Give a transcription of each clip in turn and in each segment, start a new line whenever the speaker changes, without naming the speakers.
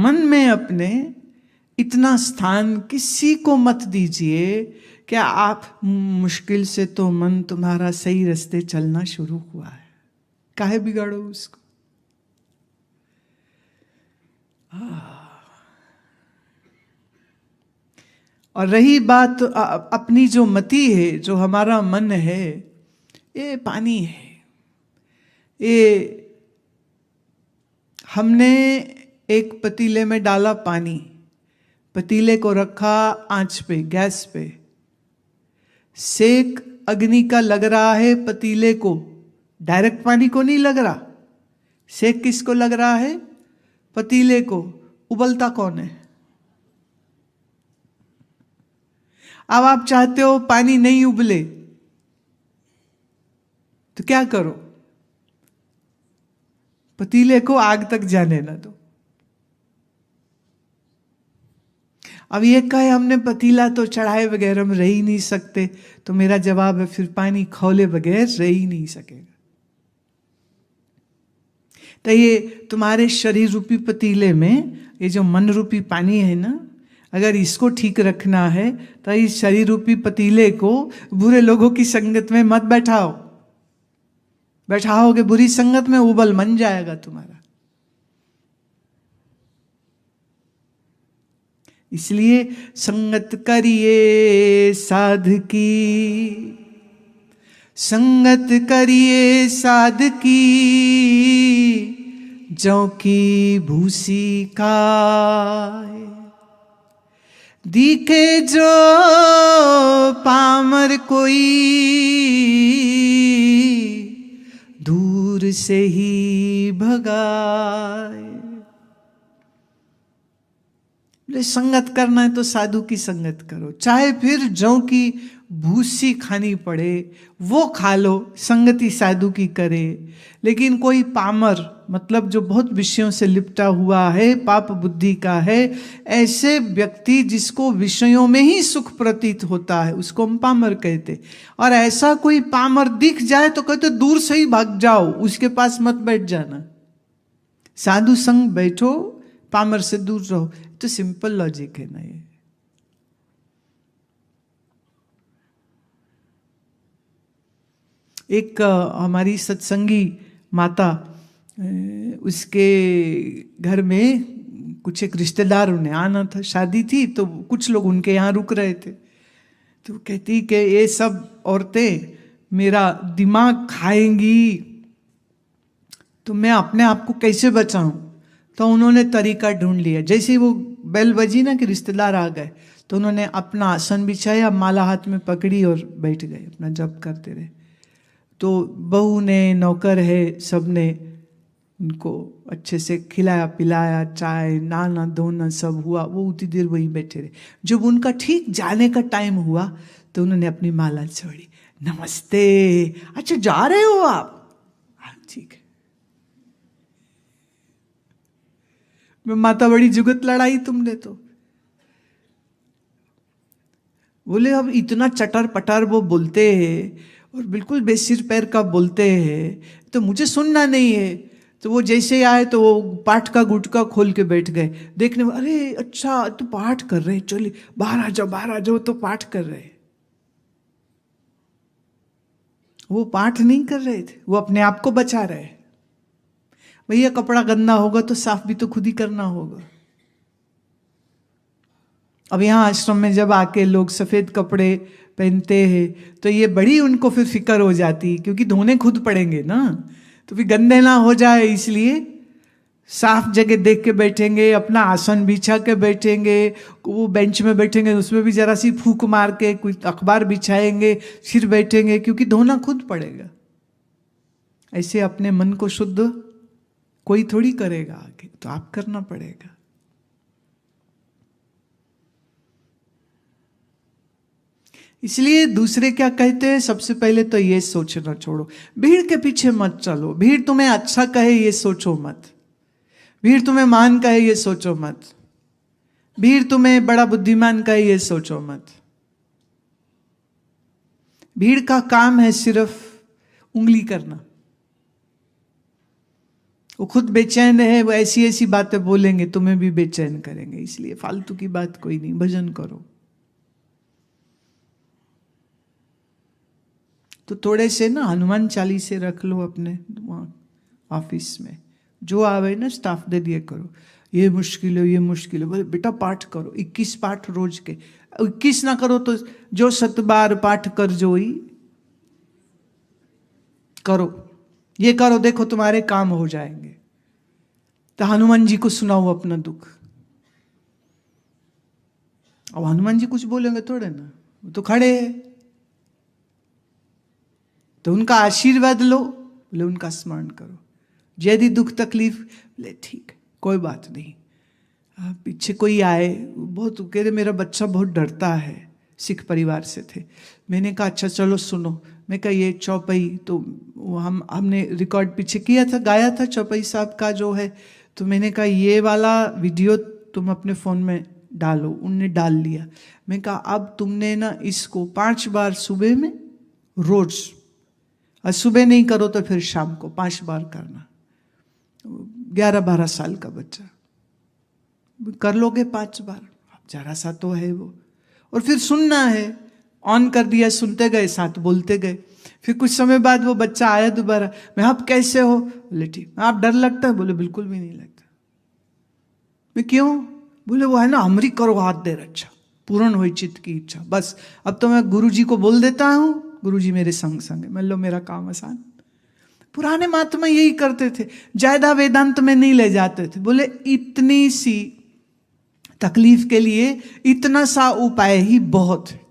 मन में अपने इतना स्थान किसी को मत दीजिए। क्या आप मुश्किल से तो मन तुम्हारा सही रास्ते चलना शुरू हुआ है, काहे बिगाड़ो उसको। और रही बात अपनी जो मति है, जो हमारा मन है, ये पानी है। ये हमने एक पतीले में डाला पानी, पतीले को रखा आंच पे, गैस पे, सेक अग्नि का लग रहा है पतीले को, डायरेक्ट पानी को नहीं लग रहा। सेक किसको लग रहा है? पतीले को। उबलता कौन है? अब आप चाहते हो पानी नहीं उबले, तो क्या करो? पतीले को आग तक जाने ना दो। अब ये कहे हमने पतीला तो चढ़ाए बगैर हम रह ही नहीं सकते, तो मेरा जवाब है फिर पानी खौले बगैर रह ही नहीं सकेगा। तो ये तुम्हारे शरीर रूपी पतीले में ये जो मन रूपी पानी है ना, अगर इसको ठीक रखना है तो इस शरीर रूपी पतीले को बुरे लोगों की संगत में मत बैठाओ। बैठाओगे बुरी संगत में, उबल मन जाएगा तुम्हारा। इसलिए संगत करिए साधकी, संगत करिए साधकी, जौ की भूसी खाए। दिखे जो पामर कोई, दूर से ही भगाए। संगत करना है तो साधु की संगत करो, चाहे फिर जौ की भूसी खानी पड़े वो खा लो, संगति साधु की करे। लेकिन कोई पामर, मतलब जो बहुत विषयों से लिपटा हुआ है, पाप बुद्धि का है, ऐसे व्यक्ति जिसको विषयों में ही सुख प्रतीत होता है, उसको हम पामर कहते। और ऐसा कोई पामर दिख जाए तो कहते दूर से ही भाग जाओ, उसके पास मत बैठ जाना। साधु संग बैठो, पामर से दूर रहो। तो सिंपल लॉजिक है ना ये। एक हमारी सत्संगी माता, उसके घर में कुछ एक रिश्तेदार, उन्हें आना था, शादी थी, तो कुछ लोग उनके यहाँ रुक रहे थे। तो कहती कि ये सब औरतें मेरा दिमाग खाएंगी, तो मैं अपने आप को कैसे बचाऊं। तो उन्होंने तरीका ढूंढ लिया। जैसे ही वो बेल बजी ना कि रिश्तेदार आ गए, तो उन्होंने अपना आसन बिछाया, माला हाथ में पकड़ी और बैठ गए, अपना जप करते रहे। तो बहू ने, नौकर है, सब ने उनको अच्छे से खिलाया पिलाया, चाय नहाना धोना सब हुआ। वो उतनी देर वहीं बैठे रहे। जब उनका ठीक जाने का टाइम हुआ तो उन्होंने अपनी माला छोड़ी। नमस्ते, अच्छा जा रहे हो आप? ठीक है। मैं माता बड़ी जुगत लड़ाई तुमने तो। बोले अब इतना चटर पटर वो बोलते हैं और बिल्कुल बेसिर पैर का बोलते हैं, तो मुझे सुनना नहीं है। तो वो जैसे आए तो वो पाठ का गुटका खोल के बैठ गए। देखने में, अरे अच्छा तो पाठ कर रहे, चलिए बाहर आ जाओ, बाहर आ जाओ। तो पाठ कर रहे, वो पाठ नहीं कर रहे थे, वो अपने आप को बचा रहे। भैया कपड़ा गंदा होगा तो साफ भी तो खुद ही करना होगा। अब यहाँ आश्रम में जब आके लोग सफेद कपड़े पहनते हैं तो ये बड़ी उनको फिर फिक्र हो जाती, क्योंकि धोने खुद पड़ेंगे ना, तो फिर गंदे ना हो जाए, इसलिए साफ जगह देख के बैठेंगे, अपना आसन बिछा के बैठेंगे। वो बेंच में बैठेंगे उसमें भी जरा सी फूंक मार के कुछ अखबार बिछाएंगे, फिर बैठेंगे, क्योंकि धोना खुद पड़ेगा। ऐसे अपने मन को शुद्ध कोई थोड़ी करेगा आगे, तो आप करना पड़ेगा। इसलिए दूसरे क्या कहते हैं, सबसे पहले तो ये सोचना छोड़ो, भीड़ के पीछे मत चलो। भीड़ तुम्हें अच्छा कहे ये सोचो मत, भीड़ तुम्हें मान कहे ये सोचो मत, भीड़ तुम्हें बड़ा बुद्धिमान कहे ये सोचो मत। भीड़ का काम है सिर्फ उंगली करना। वो खुद बेचैन है, वो ऐसी ऐसी बातें बोलेंगे, तुम्हें भी बेचैन करेंगे। इसलिए फालतू की बात कोई नहीं, भजन करो। तो थोड़े से ना हनुमान चालीसे रख लो अपने वहाँ ऑफिस में, जो आवे ना स्टाफ दे दिया करो, ये मुश्किल है, ये मुश्किल है, बोले बेटा पाठ करो 21 पाठ रोज के। 21 ना करो तो जो 7 बार पाठ कर जोई करो, ये करो, देखो तुम्हारे काम हो जाएंगे। तो हनुमान जी को सुनाओ अपना दुख। अब हनुमान जी कुछ बोलेंगे थोड़े ना, वो तो खड़े हैं। तो उनका आशीर्वाद लो, बोले उनका स्मरण करो। यदि दुख तकलीफ, बोले ठीक है कोई बात नहीं। पीछे कोई आए, बहुत कह रहे मेरा बच्चा बहुत डरता है, सिख परिवार से थे। मैंने कहा अच्छा चलो सुनो। मैं कहा ये चौपाई तो हमने रिकॉर्ड पीछे किया था, गाया था चौपाई साहब का जो है। तो मैंने कहा ये वाला वीडियो तुम अपने फ़ोन में डालो। उनने डाल लिया। मैं कहा अब तुमने ना इसको 5 बार सुबह में रोज, और सुबह नहीं करो तो फिर शाम को 5 बार करना। 11-12 साल का बच्चा कर लोगे 5 बार, जरा सा तो है वो। और फिर सुनना है, ऑन कर दिया, सुनते गए, साथ बोलते गए। फिर कुछ समय बाद वो बच्चा आया दोबारा, मैं आप कैसे हो? बोले ठीक। आप डर लगता है? बोले बिल्कुल भी नहीं लगता। मैं क्यों? बोले वो है ना हमरी करो हाथ दे रक्षा, पूर्ण हुई चित्त की इच्छा। बस अब तो मैं गुरु जी को बोल देता हूँ, गुरु जी मेरे संग संग है, मान लो मेरा काम आसान। पुराने महात्मा यही करते थे, ज्यादा वेदांत में नहीं ले जाते थे। बोले इतनी सी तकलीफ के लिए इतना सा उपाय ही बहुत है।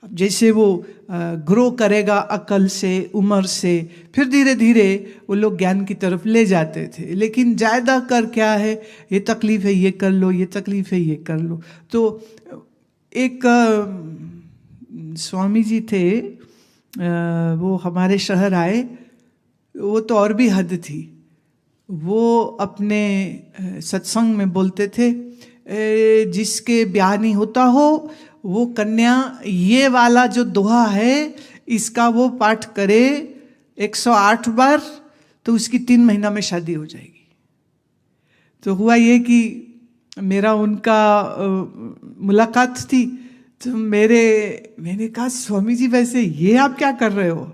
अब जैसे वो ग्रो करेगा अकल से, उम्र से, फिर धीरे धीरे वो लोग ज्ञान की तरफ ले जाते थे। लेकिन ज्यादा कर क्या है, ये तकलीफ है ये कर लो, ये तकलीफ है ये कर लो। तो एक स्वामी जी थे, वो हमारे शहर आए। वो तो और भी हद थी। वो अपने सत्संग में बोलते थे जिसके ब्याह नहीं होता हो वो कन्या ये वाला जो दोहा है इसका वो पाठ करे 108 बार, तो उसकी 3 महीना में शादी हो जाएगी। तो हुआ ये कि मेरा उनका मुलाकात थी। तो मैंने कहा स्वामी जी वैसे ये आप क्या कर रहे हो?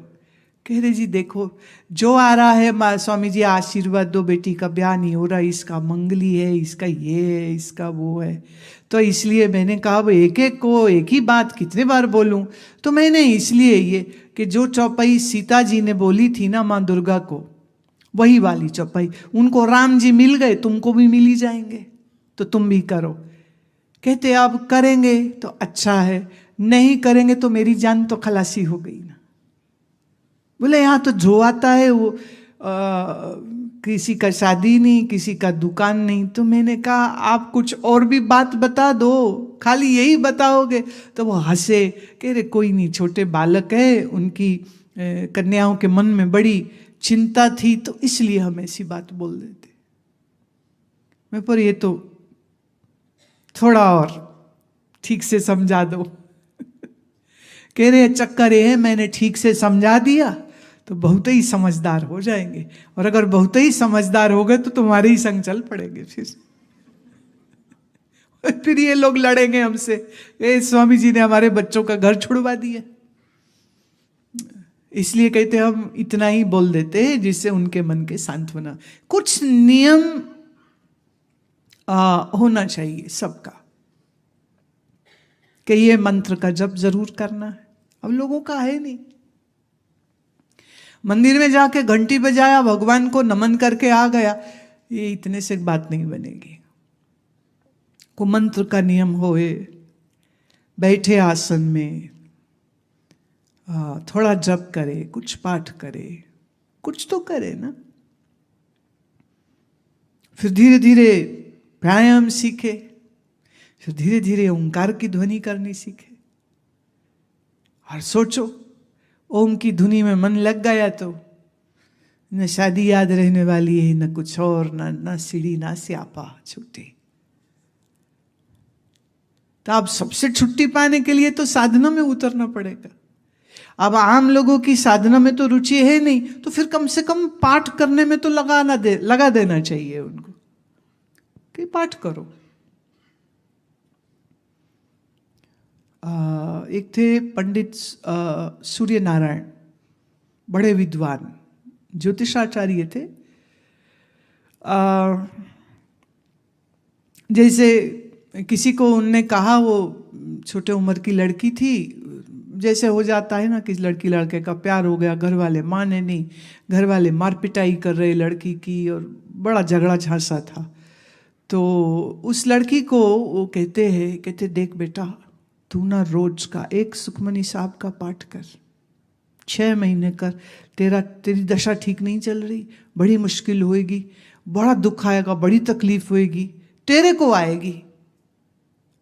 कह रहे जी देखो जो आ रहा है, स्वामी जी आशीर्वाद दो, बेटी का ब्याह नहीं हो रहा, इसका मंगली है, इसका ये है, इसका वो है। तो इसलिए मैंने कहा वो एक एक को एक ही बात कितने बार बोलूं? तो मैंने इसलिए ये कि जो चौपाई सीता जी ने बोली थी ना माँ दुर्गा को, वही वाली चौपाई उनको राम जी मिल गए, तुमको भी मिल ही जाएंगे, तो तुम भी करो। कहते अब करेंगे तो अच्छा है, नहीं करेंगे तो मेरी जान तो खलासी हो गई ना। बोले यहाँ तो जो आता है वो किसी का शादी नहीं, किसी का दुकान नहीं। तो मैंने कहा आप कुछ और भी बात बता दो, खाली यही बताओगे? तो वो हंसे, कह रहे कोई नहीं, छोटे बालक है, उनकी कन्याओं के मन में बड़ी चिंता थी तो इसलिए हम ऐसी बात बोल देते। मैं पर ये तो थोड़ा और ठीक से समझा दो। कह रहे चक्कर ये है मैंने ठीक से समझा दिया तो बहुत ही समझदार हो जाएंगे, और अगर बहुत ही समझदार हो गए तो तुम्हारे ही संग चल पड़ेंगे फिर ये लोग लड़ेंगे हमसे, स्वामी जी ने हमारे बच्चों का घर छुड़वा दिया। इसलिए कहते हम इतना ही बोल देते हैं जिससे उनके मन के सांत्वना। कुछ नियम होना चाहिए सबका कि ये मंत्र का जप जरूर करना है। अब लोगों का है नहीं। मंदिर में जाके घंटी बजाया, भगवान को नमन करके आ गया, ये इतने से बात नहीं बनेगी। को मंत्र का नियम होए, बैठे आसन में थोड़ा जप करे, कुछ पाठ करे, कुछ तो करे ना। फिर धीरे धीरे प्राणायाम सीखे, फिर धीरे धीरे ओंकार की ध्वनि करनी सीखे। और सोचो ओम की धुनी में मन लग गया तो न शादी याद रहने वाली है, न कुछ और, न सीढ़ी, ना स्यापा छुट्टी। तो आप सबसे छुट्टी पाने के लिए तो साधना में उतरना पड़ेगा। अब आम लोगों की साधना में तो रुचि है नहीं, तो फिर कम से कम पाठ करने में तो लगा देना चाहिए उनको कि पाठ करो। एक थे पंडित सूर्य नारायण, बड़े विद्वान ज्योतिषाचार्य थे। जैसे किसी को उनने कहा, वो छोटे उम्र की लड़की थी, जैसे हो जाता है ना कि लड़की लड़के का प्यार हो गया, घर वाले माने नहीं, घर वाले मार पिटाई कर रहे लड़की की और बड़ा झगड़ा झांसा था। तो उस लड़की को वो कहते देख बेटा, तू ना रोज का एक सुखमनी साहब का पाठ कर, 6 महीने कर, तेरी दशा ठीक नहीं चल रही, बड़ी मुश्किल होएगी, बड़ा दुख आएगा, बड़ी तकलीफ होएगी, तेरे को आएगी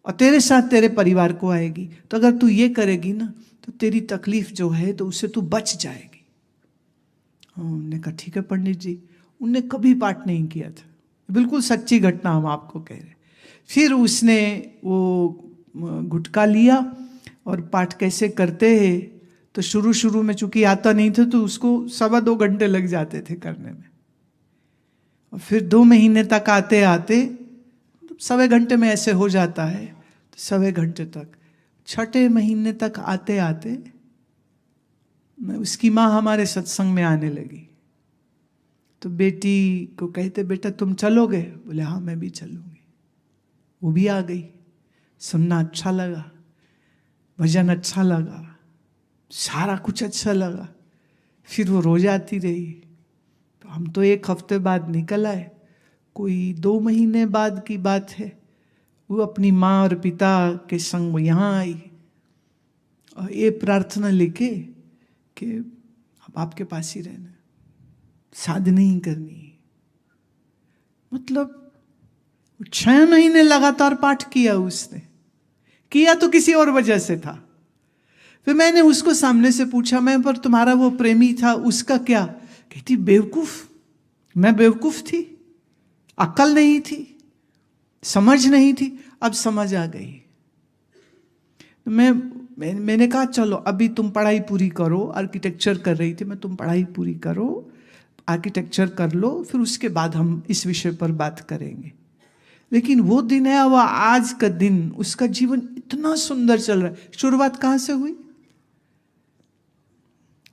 और तेरे साथ तेरे परिवार को आएगी। तो अगर तू ये करेगी ना तो तेरी तकलीफ जो है तो उससे तू बच जाएगी। उन्होंने कहा ठीक है पंडित जी। उनने कभी पाठ नहीं किया था, बिल्कुल सच्ची घटना हम आपको कह रहे। फिर उसने वो गुटखा लिया और पाठ कैसे करते हैं, तो शुरू में चूंकि आता नहीं था तो उसको 2.25 घंटे लग जाते थे करने में, और फिर 2 महीने तक आते आते 1.25 घंटे में ऐसे हो जाता है, तो 1.25 घंटे तक, 6ठे महीने तक आते आते उसकी माँ हमारे सत्संग में आने लगी। तो बेटी को कहते बेटा तुम चलोगे? बोले हाँ मैं भी चलूंगी। वो भी आ गई, सुनना अच्छा लगा, भजन अच्छा लगा, सारा कुछ अच्छा लगा। फिर वो रोज आती रही। तो हम तो 1 हफ्ते बाद निकल आए, कोई 2 महीने बाद की बात है, वो अपनी माँ और पिता के संग वो यहाँ आई और ये प्रार्थना लेके कि अब आपके पास ही रहना, साधना ही करनी। मतलब 6 महीने लगातार पाठ किया उसने, किया तो किसी और वजह से था। फिर मैंने उसको सामने से पूछा, मैं पर तुम्हारा वो प्रेमी था उसका क्या? कहती बेवकूफ, मैं बेवकूफ थी, अक्ल नहीं थी, समझ नहीं थी, अब समझ आ गई। मैंने कहा चलो अभी तुम पढ़ाई पूरी करो, आर्किटेक्चर कर रही थी मैं, तुम पढ़ाई पूरी करो, आर्किटेक्चर कर लो, फिर उसके बाद हम इस विषय पर बात करेंगे। लेकिन वो दिन है, वह आज का दिन, उसका जीवन इतना सुंदर चल रहा है। शुरुआत कहां से हुई?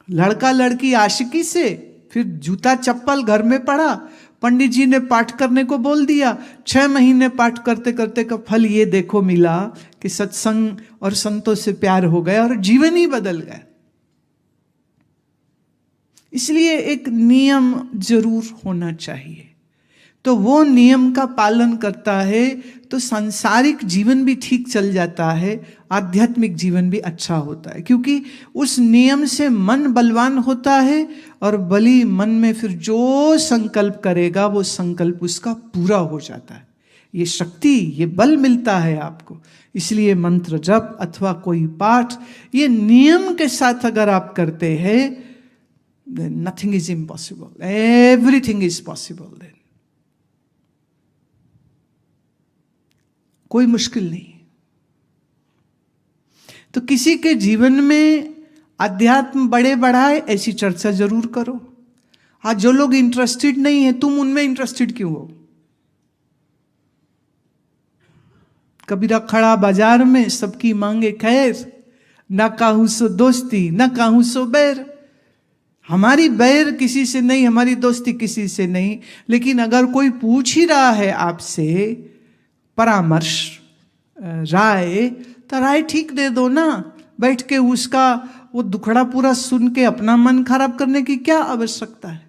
लड़का लड़की आशिकी से, फिर जूता चप्पल घर में पड़ा, पंडित जी ने पाठ करने को बोल दिया, 6 महीने पाठ करते करते का फल ये देखो मिला कि सत्संग और संतों से प्यार हो गया और जीवन ही बदल गया। इसलिए एक नियम जरूर होना चाहिए, तो वो नियम का पालन करता है तो सांसारिक जीवन भी ठीक चल जाता है, आध्यात्मिक जीवन भी अच्छा होता है, क्योंकि उस नियम से मन बलवान होता है और बली मन में फिर जो संकल्प करेगा वो संकल्प उसका पूरा हो जाता है। ये शक्ति, ये बल मिलता है आपको। इसलिए मंत्र जप अथवा कोई पाठ, ये नियम के साथ अगर आप करते हैं, then nothing is impossible, everything is possible then। कोई मुश्किल नहीं। तो किसी के जीवन में अध्यात्म बढ़े बढ़ाए ऐसी चर्चा जरूर करो। आज जो लोग इंटरेस्टेड नहीं है, तुम उनमें इंटरेस्टेड क्यों हो? कबीरा खड़ा बाजार में सबकी मांगे खैर, ना काहू सो दोस्ती ना काहू सो बैर। हमारी बैर किसी से नहीं, हमारी दोस्ती किसी से नहीं, लेकिन अगर कोई पूछ ही रहा है आपसे परामर्श, राय, तो राय ठीक दे दो ना। बैठ के उसका वो दुखड़ा पूरा सुन के अपना मन खराब करने की क्या आवश्यकता है?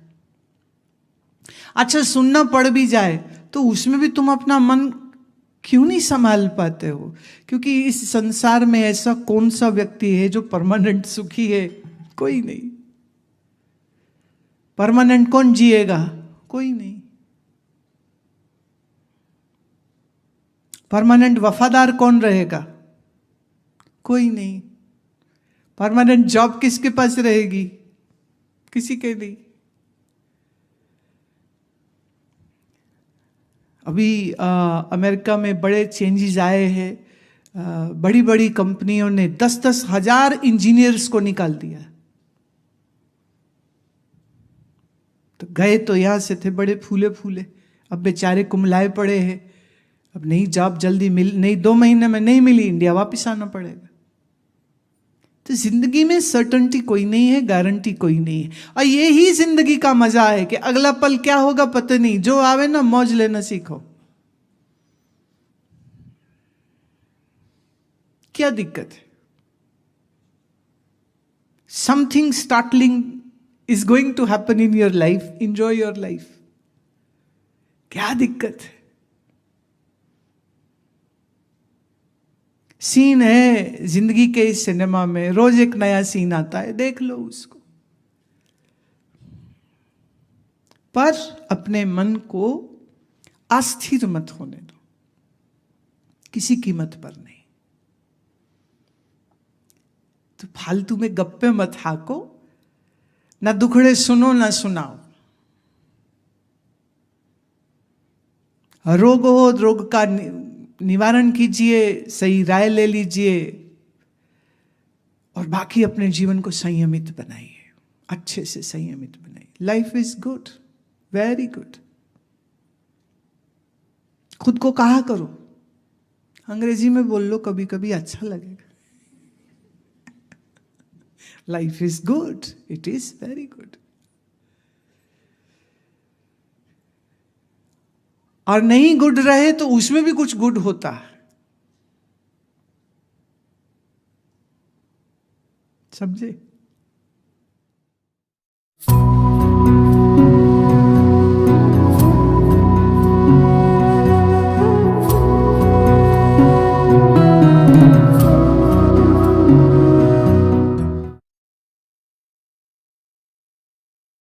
अच्छा सुनना पड़ भी जाए तो उसमें भी तुम अपना मन क्यों नहीं संभाल पाते हो? क्योंकि इस संसार में ऐसा कौन सा व्यक्ति है जो परमानेंट सुखी है? कोई नहीं। परमानेंट कौन जिएगा? कोई नहीं। परमानेंट वफादार कौन रहेगा? कोई नहीं। परमानेंट जॉब किसके पास रहेगी? किसी के नहीं। अभी अमेरिका में बड़े चेंजेस आए हैं। बड़ी बड़ी कंपनियों ने 10-10 हजार इंजीनियर्स को निकाल दिया। तो गए तो यहां से थे बड़े फूले फूले, अब बेचारे कुमलाए पड़े हैं। अब नई जॉब जल्दी नहीं 2 महीने में नहीं मिली, इंडिया वापस आना पड़ेगा। तो जिंदगी में सर्टेनिटी कोई नहीं है, गारंटी कोई नहीं है। और यही जिंदगी का मजा है कि अगला पल क्या होगा पता नहीं, जो आवे ना मौज लेना सीखो। क्या दिक्कत है? Something startling is going to happen in your life, enjoy your life. क्या दिक्कत है? सीन है जिंदगी के इस सिनेमा में, रोज एक नया सीन आता है, देख लो उसको। पर अपने मन को अस्थिर मत होने दो, किसी कीमत पर नहीं। तो फालतू में गप्पे मत हाको, ना दुखड़े सुनो ना सुनाओ। रोग हो, रोग का निवारण कीजिए, सही राय ले लीजिए, और बाकी अपने जीवन को संयमित बनाइए, अच्छे से संयमित बनाइए। Life is good, very good. खुद को कहा करो, अंग्रेजी में बोल लो कभी कभी, अच्छा लगेगा। Life is good, it is very good. और नहीं गुड रहे तो उसमें भी कुछ गुड होता है, समझे?